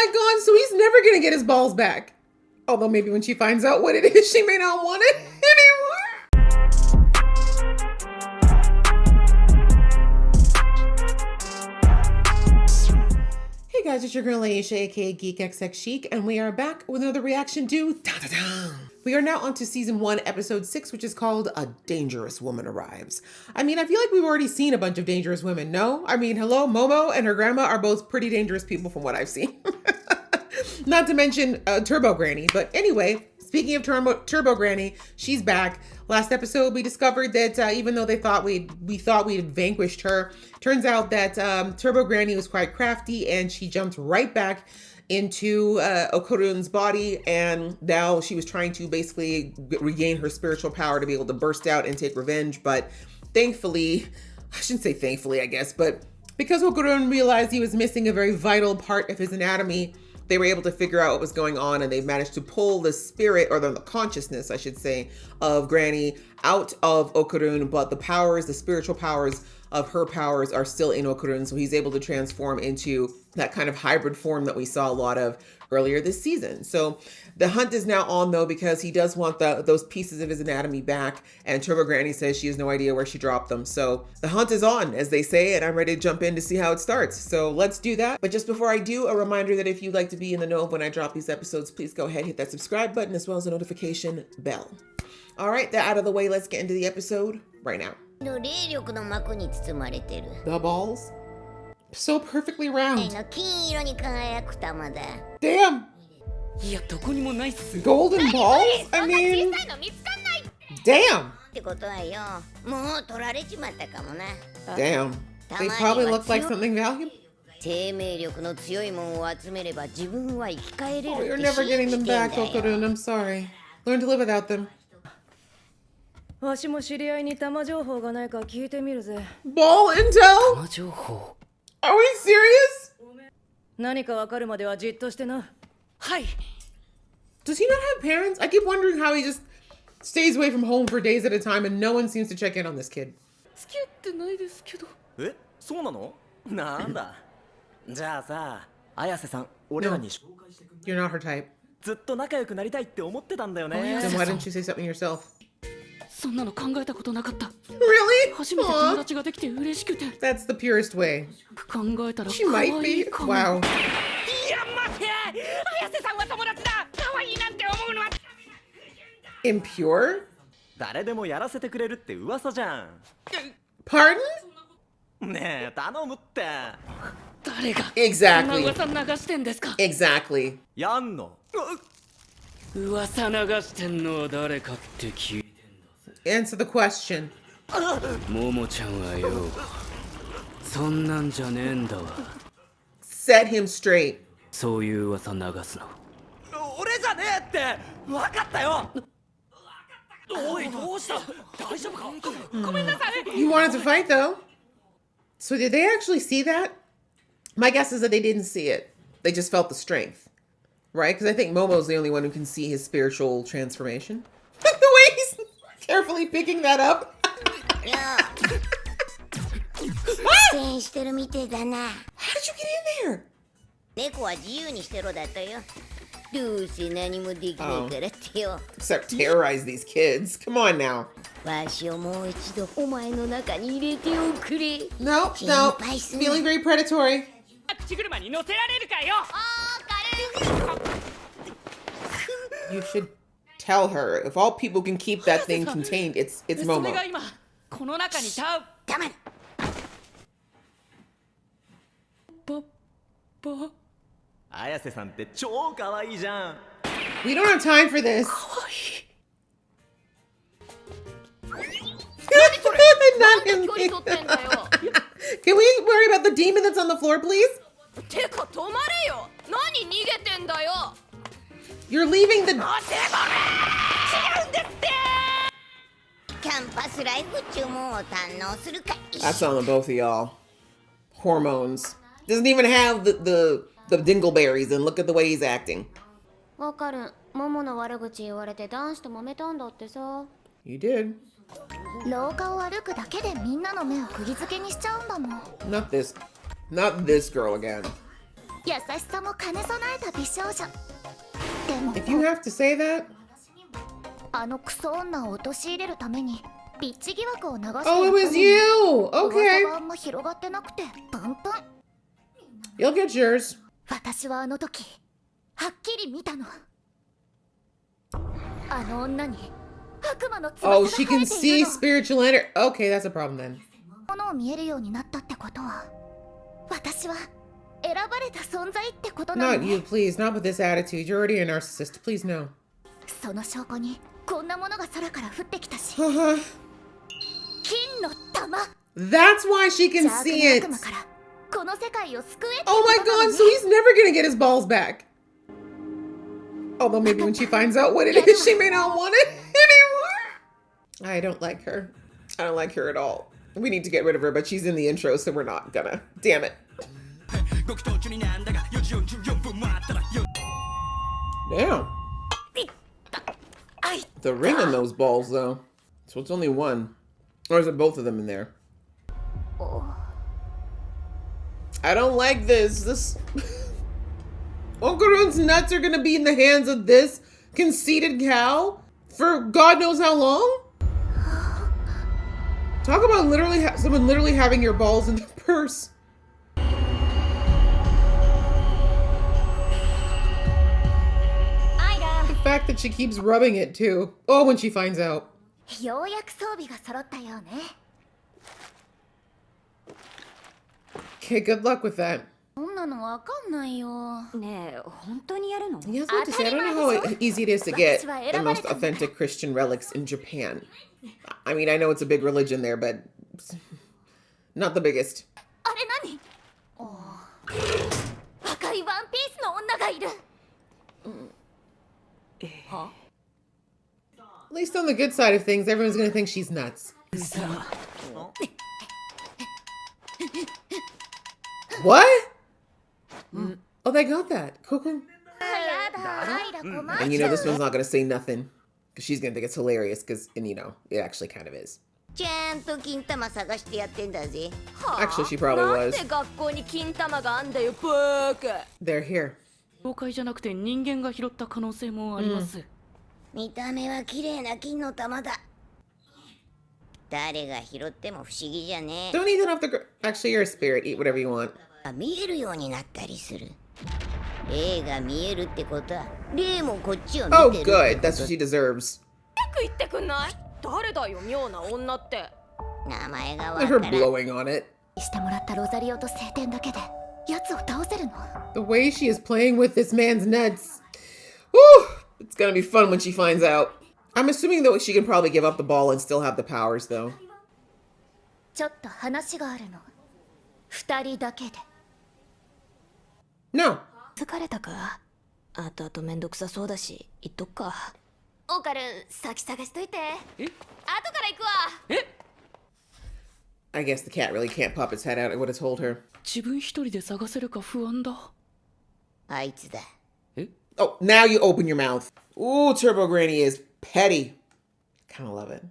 my god, so he's never gonna get his balls back. Although maybe when she finds out what it is, she may not want it anymore. Hey guys, it's your girl Aisha, aka Geek XX Chic, and we are back with another reaction to dandadan. We are now on to season 1, episode 6, which is called A Dangerous Woman Arrives. I mean, I feel like we've already seen a bunch of dangerous women, no? I mean, hello, Momo and her grandma are both pretty dangerous people from what I've seen. Not to mention Turbo Granny, but anyway, speaking of Turbo Granny, she's back. Last episode, we discovered that even though we thought we had vanquished her, turns out that Turbo Granny was quite crafty and she jumped right back into Okurun's body, and now she was trying to basically regain her spiritual power to be able to burst out and take revenge. But thankfully, I shouldn't say thankfully, I guess, but because Okurun realized he was missing a very vital part of his anatomy, they were able to figure out what was going on, and they managed to pull the spirit, or the consciousness, I should say, of Granny out of Okurun, but the powers, the spiritual powers of her powers are still in Okurun, so he's able to transform into that kind of hybrid form that we saw a lot of earlier this season. So the hunt is now on, though, because he does want those pieces of his anatomy back, and Turbo Granny says she has no idea where she dropped them. So the hunt is on, as they say, and I'm ready to jump in to see how it starts. So let's do that. But just before I do, a reminder that if you'd like to be in the know of when I drop these episodes, please go ahead, hit that subscribe button as well as the notification bell. All right, that out of the way, let's get into the episode right now. The balls? So perfectly round. Damn! Golden balls? I mean... Damn! Damn. They probably look like something valuable. Oh, you're never getting them back, Okurun. I'm sorry. Learn to live without them. Ball intel? Are we serious? Does he not have parents? I keep wondering how he just stays away from home for days at a time and no one seems to check in on this kid. No, you're not her type. Then why didn't you say something yourself? Really? Aww. That's the purest way. She might be. Wow. Impure? Pardon? Exactly. Exactly. Answer the question. Set him straight. You wanted to fight though. So did they actually see that? My guess is that they didn't see it. They just felt the strength. Right? Because I think Momo's the only one who can see his spiritual transformation. The way he's carefully picking that up. How did you get in there? Oh. Except terrorize these kids. Come on now. No. Feeling very predatory. You should tell her. If all people can keep that thing contained, it's Momo. We don't have time for this. Not him. Can we worry about the demon that's on the floor, please? You're leaving the... That's on the both of y'all. Hormones. Doesn't even have the dingleberries, and look at the way he's acting. You did. Not this girl again. If you have to say that. Oh, it was you! Okay. You'll get yours. Oh, she can see spiritual energy. Okay, that's a problem then. Not you, please. Not with this attitude. You're already a narcissist. Please, no. That's why she can see it. Oh my god, so he's never gonna get his balls back. Although maybe when she finds out what it is, she may not want it anymore. I don't like her. I don't like her at all. We need to get rid of her, but she's in the intro, so we're not gonna. Damn it. Damn. The ring in those balls, though. So it's only one. Or is it both of them in there? I don't like this. Uncle nuts are gonna be in the hands of this conceited cow for God knows how long? Talk about someone literally having your balls in the purse. The fact that she keeps rubbing it too. Oh, when she finds out. Okay, good luck with that. Yes, what to say. I don't know how easy it is to get the most authentic Christian relics in Japan. I mean, I know it's a big religion there, but not the biggest. At least on the good side of things, everyone's gonna think she's nuts. What? Oh, they got that. Coco. And you know, this one's not gonna say nothing. Because she's gonna think it's hilarious, and you know, it actually kind of is. Actually, she probably was. They're here. Don't eat it off the ground. Actually, you're a spirit. Eat whatever you want. Oh, good. That's what she deserves. Her blowing on it. The way she is playing with this man's nuts. Woo! It's gonna be fun when she finds out. I'm assuming, though, she can probably give up the ball and still have the powers, though. No. I guess the cat really can't pop its head out. I would have told her. Oh, now you open your mouth. Ooh, Turbo Granny is petty. Kind of love it.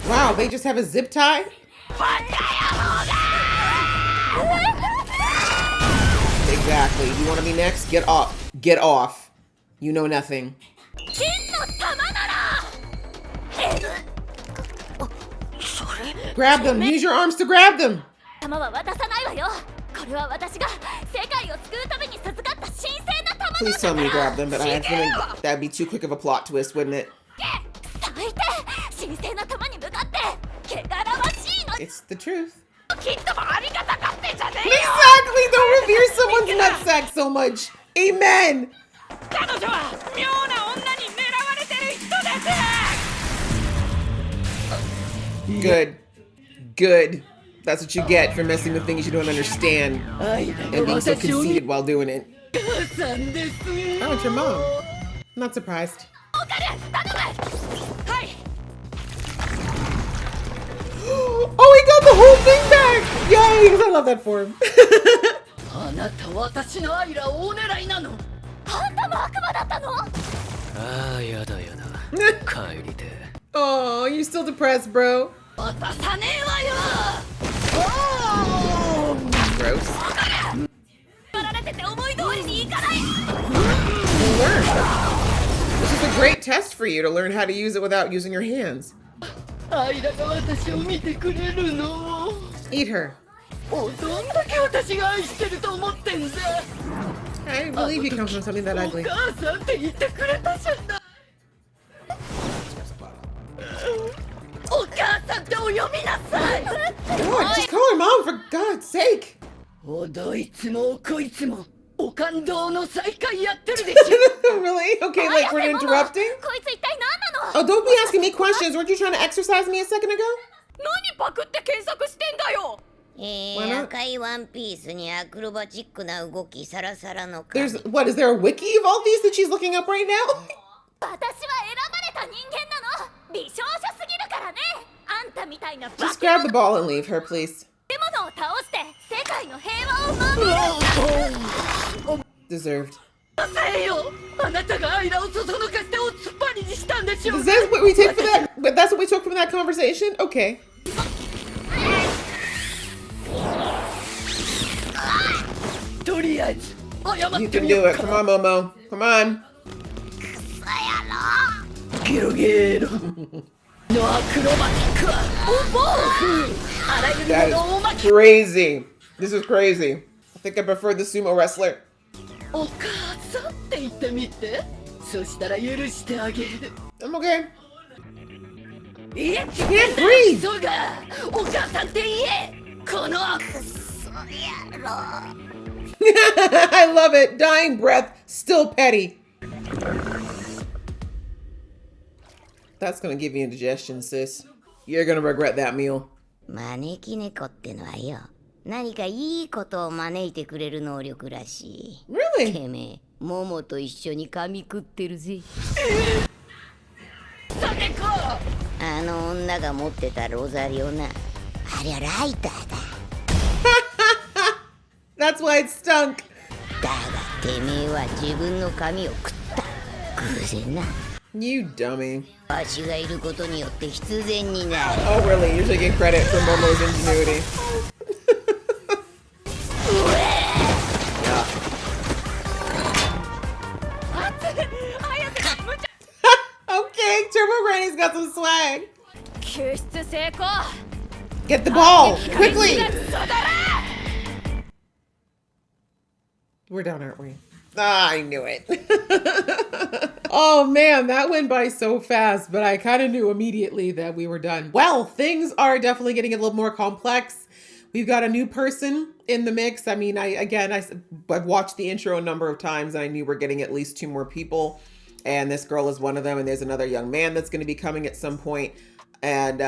Wow, they just have a zip tie? Exactly. You want to be next? Get off. Get off. You know nothing. Grab them. Use your arms to grab them. Please tell me you grab them, but I think that'd be too quick of a plot twist, wouldn't it? It's the truth. Exactly! Don't revere someone's nutsack so much. Amen! Good. Good. That's what you get for messing with things you don't understand. And being so conceited while doing it. Oh, it's your mom. Not surprised. Oh, he got the whole thing back! Yay! I love that for him. Oh, you're still depressed, bro. Gross. You'll learn. This is a great test for you to learn how to use it without using your hands. Eat her. I believe you come from something that ugly. What? Just call her mom, for God's sake. Really? Okay, like we're interrupting? Oh, don't be asking me questions. Weren't you trying to exercise me a second ago? There's, what, is there a wiki of all these that she's looking up right now? Just grab the ball and leave her, please. Deserved. Is this what we take for that? But that's what we took from that conversation? Okay. You can do it. Come on, Momo. Come on. That is crazy. This is crazy. I think I prefer the sumo wrestler. I'm okay. She can't breathe. I love it. Dying breath, still petty. That's gonna give you indigestion, sis. You're gonna regret that meal. Really? That's why it stunk. You dummy. Oh really? You should get credit for Momo's ingenuity. Okay, Turbo Granny's got some swag. Get the ball, quickly! We're done, aren't we? Ah, I knew it. Oh man, that went by so fast, but I kind of knew immediately that we were done. Well, things are definitely getting a little more complex. We've got a new person in the mix. I mean, I've watched the intro a number of times and I knew we're getting at least 2 more people. And this girl is one of them. And there's another young man that's going to be coming at some point. And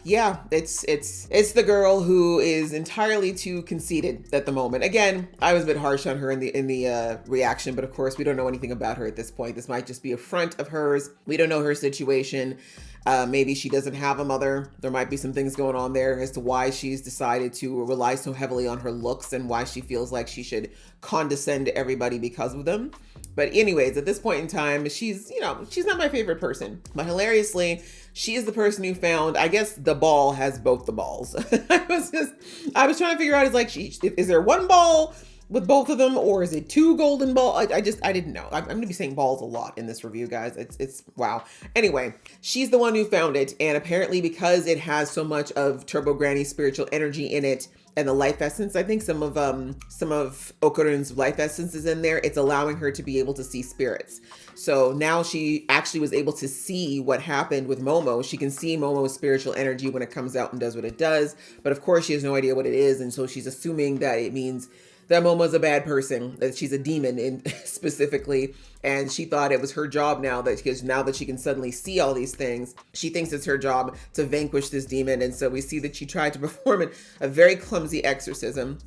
yeah, it's the girl who is entirely too conceited at the moment. Again, I was a bit harsh on her in the reaction, but of course we don't know anything about her at this point. This might just be a front of hers. We don't know her situation. Maybe she doesn't have a mother. There might be some things going on there as to why she's decided to rely so heavily on her looks and why she feels like she should condescend to everybody because of them. But anyways, at this point in time, she's not my favorite person. But hilariously, she is the person who found, I guess the ball has both the balls. I was trying to figure out, is there one ball with both of them or is it 2 golden balls? I didn't know. I'm going to be saying balls a lot in this review, guys. It's wow. Anyway, she's the one who found it. And apparently because it has so much of Turbo Granny's spiritual energy in it, and the life essence, I think some of Okarun's life essence is in there. It's allowing her to be able to see spirits. So now she actually was able to see what happened with Momo. She can see Momo's spiritual energy when it comes out and does what it does. But of course she has no idea what it is. And so she's assuming that it means that Momo's a bad person, that she's a demon specifically. And she thought it was her job now because now that she can suddenly see all these things, she thinks it's her job to vanquish this demon. And so we see that she tried to perform a very clumsy exorcism.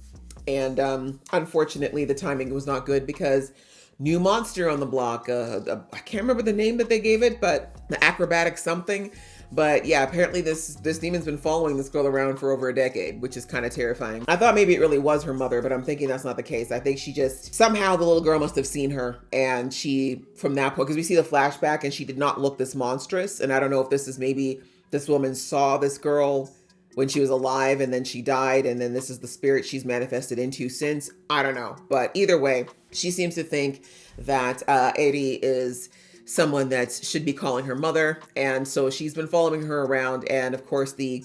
And unfortunately, the timing was not good because new monster on the block. I can't remember the name that they gave it, but the acrobatic something. But yeah, apparently this demon's been following this girl around for over a decade, which is kind of terrifying. I thought maybe it really was her mother, but I'm thinking that's not the case. I think she just, somehow the little girl must have seen her and she, from that point, because we see the flashback and she did not look this monstrous. And I don't know if this is maybe this woman saw this girl when she was alive and then she died, and then this is the spirit she's manifested into since. I don't know. But either way, she seems to think that Eri is someone that should be calling her mother. And so she's been following her around. And of course, the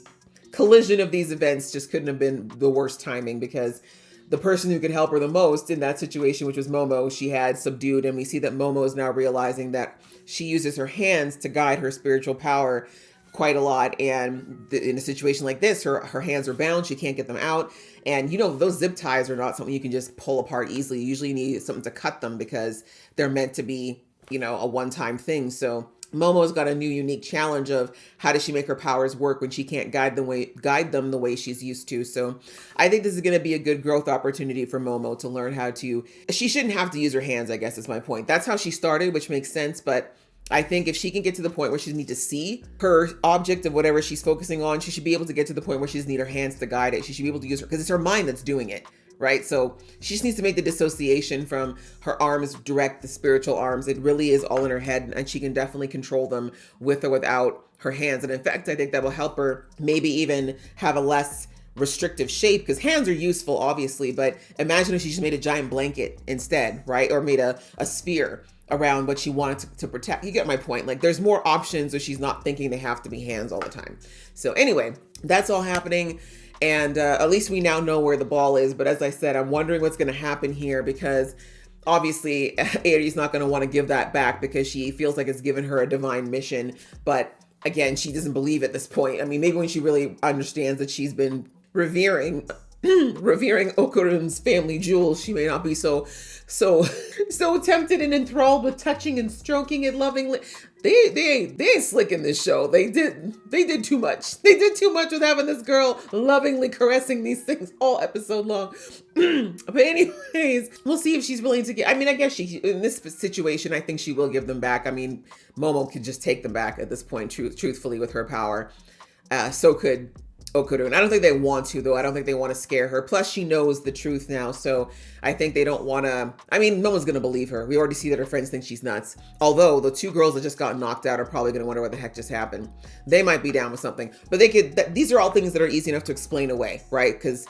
collision of these events just couldn't have been the worst timing, because the person who could help her the most in that situation, which was Momo, she had subdued. And we see that Momo is now realizing that she uses her hands to guide her spiritual power quite a lot. And in a situation like this, her hands are bound. She can't get them out. And those zip ties are not something you can just pull apart easily. You usually need something to cut them because they're meant to be, a one-time thing. So Momo's got a new unique challenge of how does she make her powers work when she can't guide them the way she's used to. So I think this is going to be a good growth opportunity for Momo to learn how to, she shouldn't have to use her hands, I guess is my point. That's how she started, which makes sense. But I think if she can get to the point where she doesn't need to see her object of whatever she's focusing on, she should be able to get to the point where she doesn't need her hands to guide it. She should be able to use her, because it's her mind that's doing it, right? So she just needs to make the dissociation from her arms direct, the spiritual arms. It really is all in her head, and she can definitely control them with or without her hands. And in fact, I think that will help her maybe even have a less restrictive shape, because hands are useful, obviously, but imagine if she just made a giant blanket instead, right? Or made a sphere around what she wanted to protect. You get my point. Like, there's more options, so she's not thinking they have to be hands all the time. So anyway, that's all happening. And at least we now know where the ball is. But as I said, I'm wondering what's going to happen here, because obviously Aries not going to want to give that back because she feels like it's given her a divine mission. But again, she doesn't believe at this point. I mean, maybe when she really understands that she's been revering Okurun's family jewels, she may not be so tempted and enthralled with touching and stroking it lovingly. They ain't slick in this show. They did too much. They did too much with having this girl lovingly caressing these things all episode long. But anyways, we'll see if she's willing to I guess in this situation, I think she will give them back. I mean, Momo could just take them back at this point, truthfully, with her power. So could Okurun. I don't think they want to, though. I don't think they want to scare her. Plus, she knows the truth now, so I think they don't want to. I mean, no one's going to believe her. We already see that her friends think she's nuts. Although the two girls that just got knocked out are probably going to wonder what the heck just happened. They might be down with something, but these are all things that are easy enough to explain away, right? Because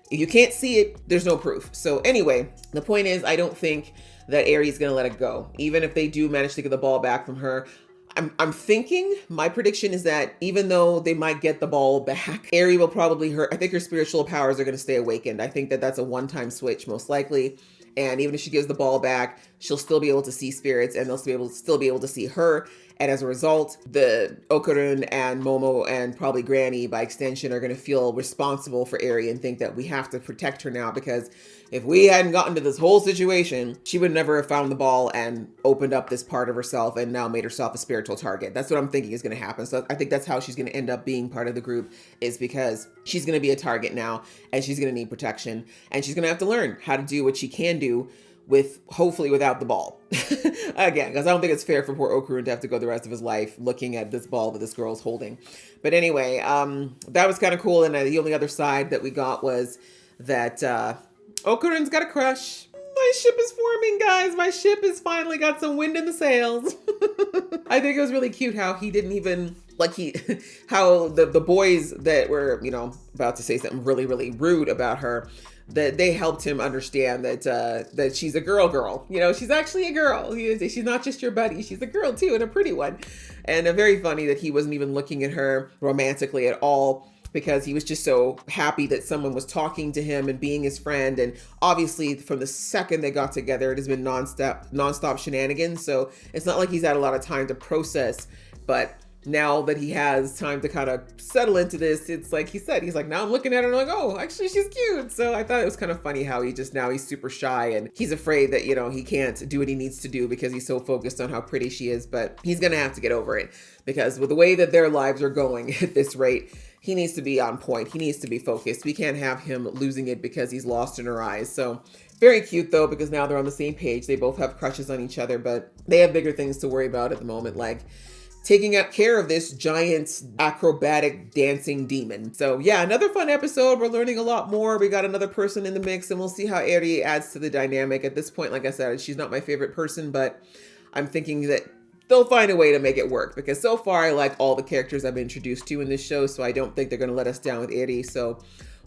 if you can't see it, there's no proof. So anyway, the point is, I don't think that Aries is going to let it go, even if they do manage to get the ball back from her. I'm thinking, my prediction is that even though they might get the ball back, Aerie will probably I think her spiritual powers are going to stay awakened. I think that that's a one-time switch, most likely. And even if she gives the ball back, she'll still be able to see spirits, and they'll still be able to see her. And as a result, the Okurun and Momo and probably Granny, by extension, are going to feel responsible for Aerie and think that we have to protect her now, because if we hadn't gotten to this whole situation, she would never have found the ball and opened up this part of herself and now made herself a spiritual target. That's what I'm thinking is going to happen. So I think that's how she's going to end up being part of the group, is because she's going to be a target now, and she's going to need protection, and she's going to have to learn how to do what she can do hopefully without the ball. Again, because I don't think it's fair for poor Okurun to have to go the rest of his life looking at this ball that this girl's holding. But anyway, that was kind of cool. And the only other side that we got was that Okurun's got a crush. My ship is forming, guys. My ship has finally got some wind in the sails. I think it was really cute how he didn't even how the boys that were, about to say something really, really rude about her, that they helped him understand that she's a girl. She's actually a girl. She's not just your buddy. She's a girl too, and a pretty one. And very funny that he wasn't even looking at her romantically at all, because he was just so happy that someone was talking to him and being his friend. And obviously from the second they got together, it has been nonstop shenanigans. So it's not like he's had a lot of time to process, but now that he has time to kind of settle into this, it's like he said, he's like, now I'm looking at her and I'm like, oh, actually she's cute. So I thought it was kind of funny how he's super shy, and he's afraid that, he can't do what he needs to do because he's so focused on how pretty she is. But he's going to have to get over it, because with the way that their lives are going at this rate, he needs to be on point. He needs to be focused. We can't have him losing it because he's lost in her eyes. So very cute though, because now they're on the same page. They both have crushes on each other, but they have bigger things to worry about at the moment, like taking care of this giant acrobatic dancing demon. So yeah, another fun episode. We're learning a lot more. We got another person in the mix, and we'll see how Aerie adds to the dynamic. At this point, like I said, she's not my favorite person, but I'm thinking that they'll find a way to make it work, because so far I like all the characters I've been introduced to in this show, so I don't think they're going to let us down with Eri. So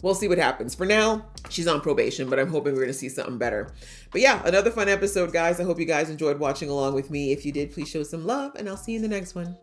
we'll see what happens. For now, she's on probation, but I'm hoping we're going to see something better. But yeah, another fun episode, guys. I hope you guys enjoyed watching along with me. If you did, please show some love, and I'll see you in the next one.